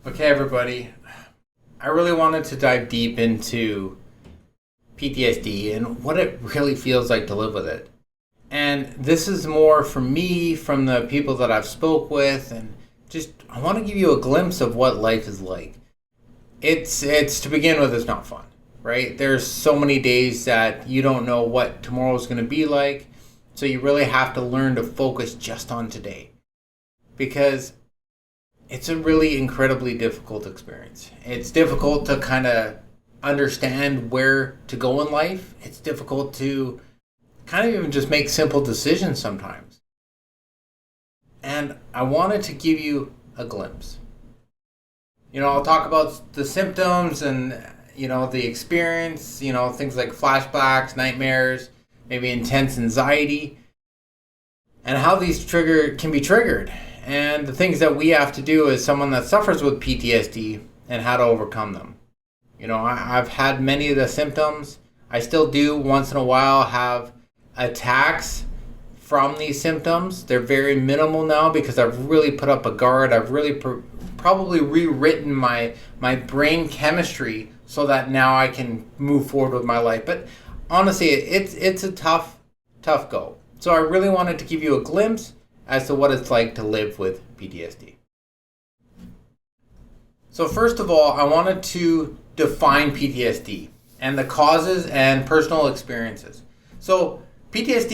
Okay, everybody. I really wanted to dive deep into PTSD and what it really feels like to live with it. And this is more for me from the people that I've spoke with, and just I want to give you a glimpse of what life is like. It's to begin with, it's not fun, right? There's so many days that you don't know what tomorrow is going to be like, so you really have to learn to focus just on today. Because it's a really incredibly difficult experience. It's difficult to kind of understand where to go in life. It's difficult to kind of even just make simple decisions sometimes. And I wanted to give you a glimpse. I'll talk about the symptoms and, the experience, things like flashbacks, nightmares, maybe intense anxiety, and how these can be triggered. And the things that we have to do as someone that suffers with PTSD and how to overcome them. I've had many of the symptoms. I still do once in a while have attacks from these symptoms. They're very minimal now because I've really put up a guard. I've really probably rewritten my brain chemistry so that now I can move forward with my life. But honestly, it's a tough go. So I really wanted to give you a glimpse as to what it's like to live with PTSD. So first of all, I wanted to define PTSD and the causes and personal experiences. So PTSD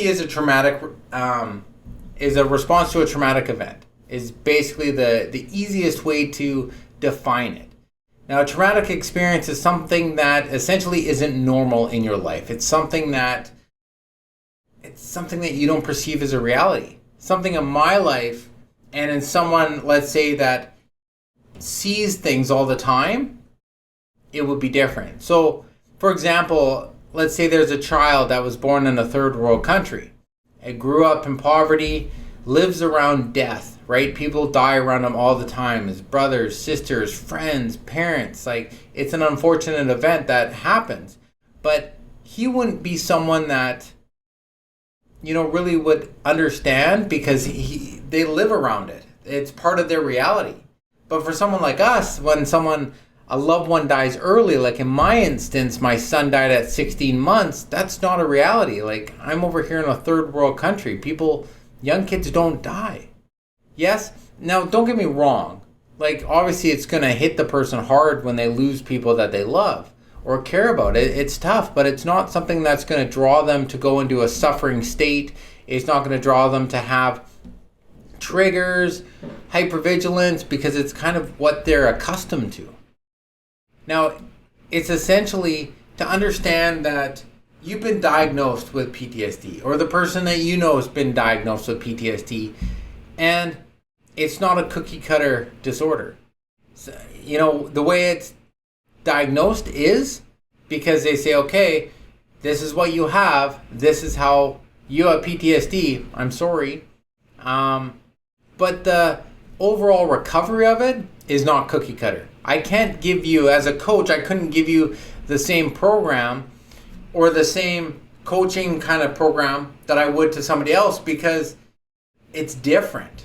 is a response to a traumatic event. Is basically the easiest way to define it. Now, a traumatic experience is something that essentially isn't normal in your life. It's something that you don't perceive as a reality. Something in my life and in someone, let's say, that sees things all the time, it would be different. So, for example, let's say there's a child that was born in a third world country. It grew up in poverty, lives around death, right? People die around him all the time. His brothers, sisters, friends, parents. It's an unfortunate event that happens. But he wouldn't be someone that really would understand because they live around it. It's part of their reality. But for someone like us, when a loved one dies early, like in my instance, my son died at 16 months, that's not a reality. I'm over here in a third world country. Young kids don't die. Yes? Now, don't get me wrong. Obviously it's going to hit the person hard when they lose people that they love or care about. It's tough, but it's not something that's going to draw them to go into a suffering state. It's not going to draw them to have triggers, hypervigilance, because it's kind of what they're accustomed to. Now, it's essentially to understand that you've been diagnosed with PTSD, or the person that you know has been diagnosed with PTSD, and it's not a cookie cutter disorder. So, the way it's diagnosed is because they say, okay, this is what you have, this is how you have PTSD, I'm sorry. But the overall recovery of it is not cookie cutter. I can't give you, as a coach, I couldn't give you the same program or the same coaching kind of program that I would to somebody else because it's different.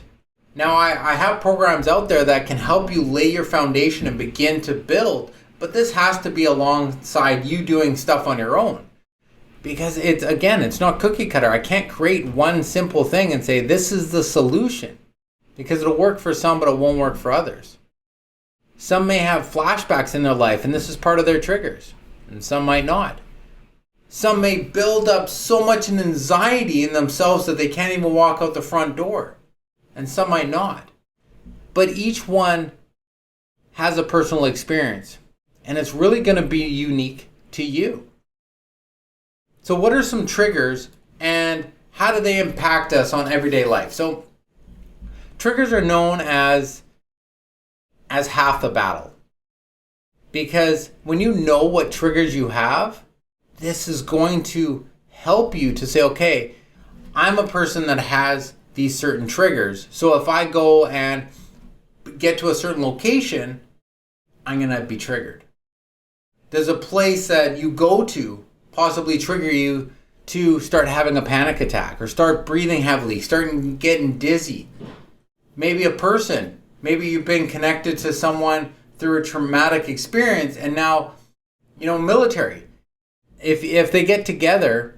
Now, I have programs out there that can help you lay your foundation and begin to build, but this has to be alongside you doing stuff on your own. Because it's not cookie cutter. I can't create one simple thing and say, this is the solution. Because it'll work for some, but it won't work for others. Some may have flashbacks in their life, and this is part of their triggers. And some might not. Some may build up so much anxiety in themselves that they can't even walk out the front door. And some might not. But each one has a personal experience. And it's really going to be unique to you. So what are some triggers and how do they impact us on everyday life? So triggers are known as half the battle. Because when you know what triggers you have, this is going to help you to say, okay, I'm a person that has these certain triggers. So if I go and get to a certain location, I'm going to be triggered. Does a place that you go to possibly trigger you to start having a panic attack or start breathing heavily, starting getting dizzy? Maybe a person Maybe you've been connected to someone through a traumatic experience, and now, military. If they get together,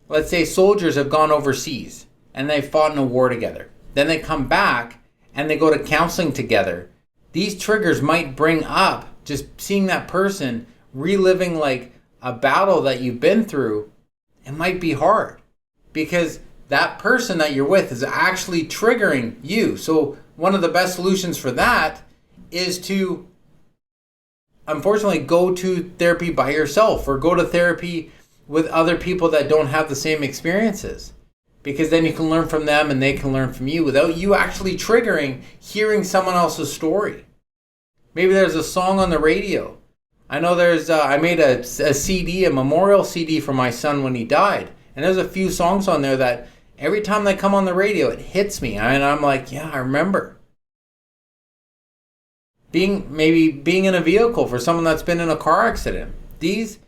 let's say soldiers have gone overseas and they fought in a war together. Then they come back and they go to counseling together. These triggers might bring up just seeing that person reliving like a battle that you've been through. It might be hard because that person that you're with is actually triggering you. So one of the best solutions for that is to, unfortunately, go to therapy by yourself or go to therapy with other people that don't have the same experiences. Because then you can learn from them and they can learn from you without you actually triggering hearing someone else's story. Maybe there's a song on the radio. I know I made a CD, a memorial CD for my son when he died. And there's a few songs on there that every time they come on the radio, it hits me. And I'm like, yeah, I remember. Being in a vehicle for someone that's been in a car accident. These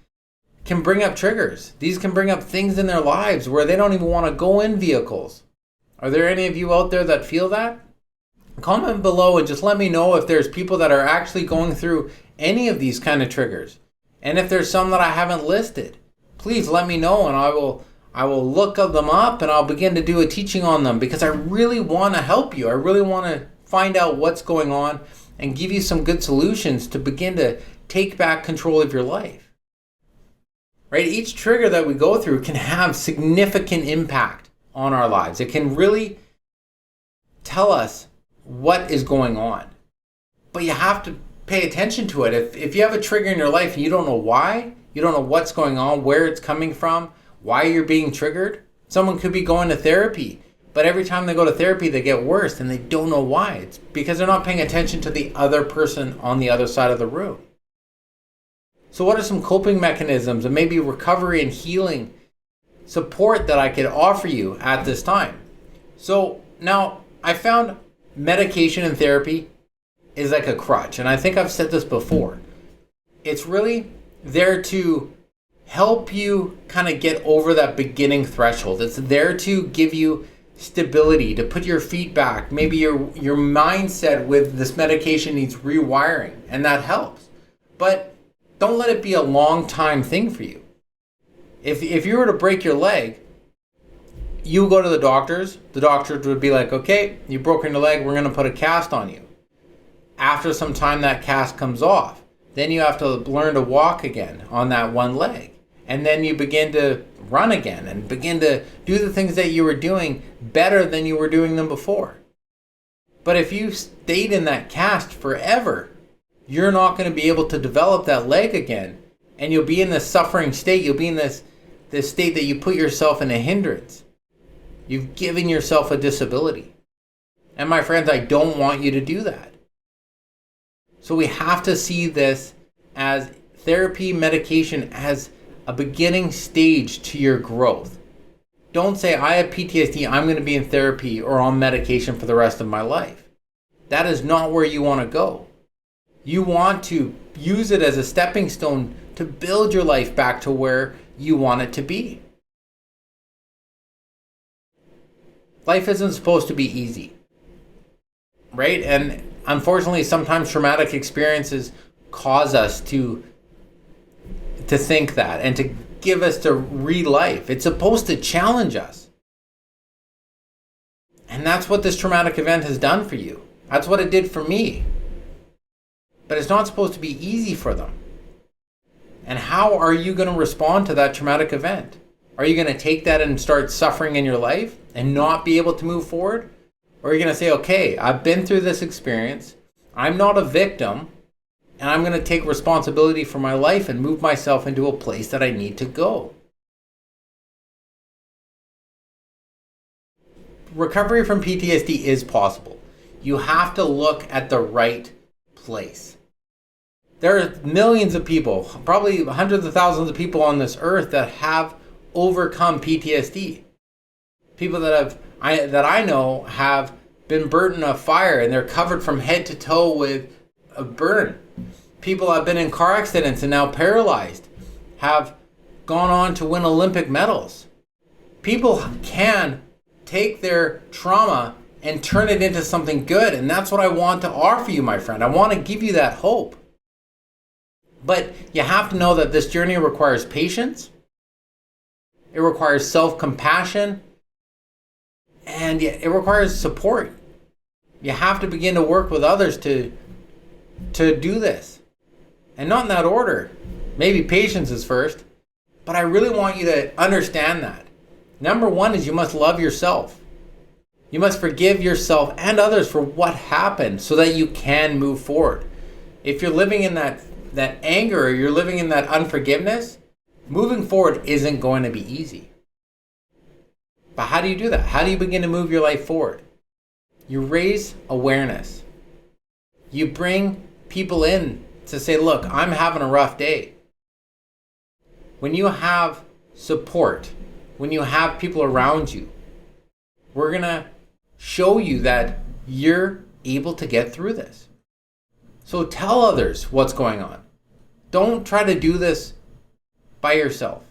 can bring up triggers. These can bring up things in their lives where they don't even want to go in vehicles. Are there any of you out there that feel that? Comment below and just let me know if there's people that are actually going through any of these kind of triggers. And if there's some that I haven't listed, please let me know and I will look them up and I'll begin to do a teaching on them because I really want to help you. I really want to find out what's going on and give you some good solutions to begin to take back control of your life. Right? Each trigger that we go through can have significant impact on our lives. It can really tell us what is going on. But you have to pay attention to it. If you have a trigger in your life and you don't know why, you don't know what's going on, where it's coming from, why you're being triggered, someone could be going to therapy, but every time they go to therapy, they get worse and they don't know why. It's because they're not paying attention to the other person on the other side of the room. So what are some coping mechanisms and maybe recovery and healing support that I could offer you at this time? So now I found medication and therapy is like a crutch. And I think I've said this before. It's really there to help you kind of get over that beginning threshold. It's there to give you stability, to put your feet back. Maybe your mindset with this medication needs rewiring, and that helps. But don't let it be a long time thing for you. If you were to break your leg, you go to the doctors would be like, okay, you've broken your leg, we're going to put a cast on you. After some time, that cast comes off. Then you have to learn to walk again on that one leg. And then you begin to run again and begin to do the things that you were doing better than you were doing them before. But if you stayed in that cast forever, you're not going to be able to develop that leg again. And you'll be in this suffering state. You'll be in this state that you put yourself in a hindrance. You've given yourself a disability. And my friends, I don't want you to do that. So we have to see this as therapy, medication, as a beginning stage to your growth. Don't say, I have PTSD, I'm going to be in therapy or on medication for the rest of my life. That is not where you want to go. You want to use it as a stepping stone to build your life back to where you want it to be. Life isn't supposed to be easy, right? And unfortunately, sometimes traumatic experiences cause us to think that and to give us to re-life. It's supposed to challenge us. And that's what this traumatic event has done for you. That's what it did for me. But it's not supposed to be easy for them. And how are you going to respond to that traumatic event? Are you going to take that and start suffering in your life and not be able to move forward? Or are you going to say, okay, I've been through this experience. I'm not a victim. And I'm going to take responsibility for my life and move myself into a place that I need to go. Recovery from PTSD is possible. You have to look at the right place. There are millions of people, probably hundreds of thousands of people on this earth that have overcome PTSD. People that I know have been burnt in a fire and they're covered from head to toe with a burn. People have been in car accidents and now paralyzed, have gone on to win Olympic medals. People can take their trauma and turn it into something good. And that's what I want to offer you, my friend. I want to give you that hope. But you have to know that this journey requires patience. It requires self-compassion. And it requires support. You have to begin to work with others to do this. And not in that order. Maybe patience is first. But I really want you to understand that. Number one is you must love yourself. You must forgive yourself and others for what happened so that you can move forward. If you're living in that anger, or you're living in that unforgiveness, moving forward isn't going to be easy. But how do you do that? How do you begin to move your life forward? You raise awareness. You bring people in to say, look, I'm having a rough day. When you have support, when you have people around you, we're going to show you that you're able to get through this. So tell others what's going on. Don't try to do this by yourself.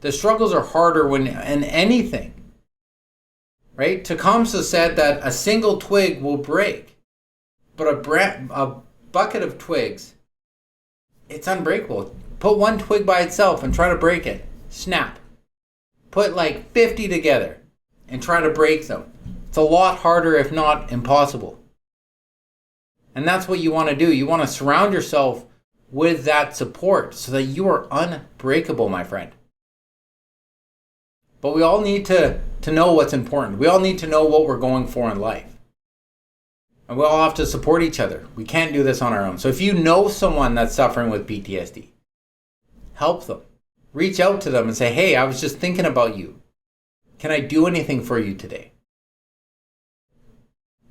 The struggles are harder when in anything. Right? Tecumseh said that a single twig will break, but a bucket of twigs, it's unbreakable. Put one twig by itself and try to break it. Snap. Put like 50 together and try to break them. It's a lot harder, if not impossible. And that's what you want to do. You want to surround yourself with that support so that you are unbreakable, my friend. But we all need to know what's important. We all need to know what we're going for in life. And we all have to support each other. We can't do this on our own. So if you know someone that's suffering with PTSD, help them. Reach out to them and say, hey, I was just thinking about you. Can I do anything for you today?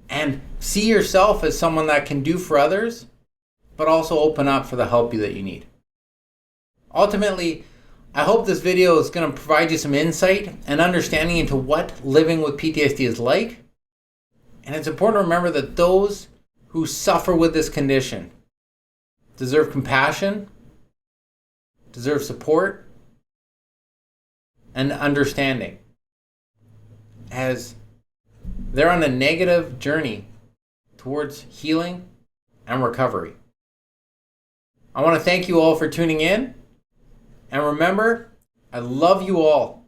And see yourself as someone that can do for others, but also open up for the help that you need. Ultimately, I hope this video is going to provide you some insight and understanding into what living with PTSD is like. And it's important to remember that those who suffer with this condition deserve compassion, deserve support, and understanding, as they're on a negative journey towards healing and recovery. I want to thank you all for tuning in. And remember, I love you all,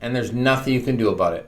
and there's nothing you can do about it.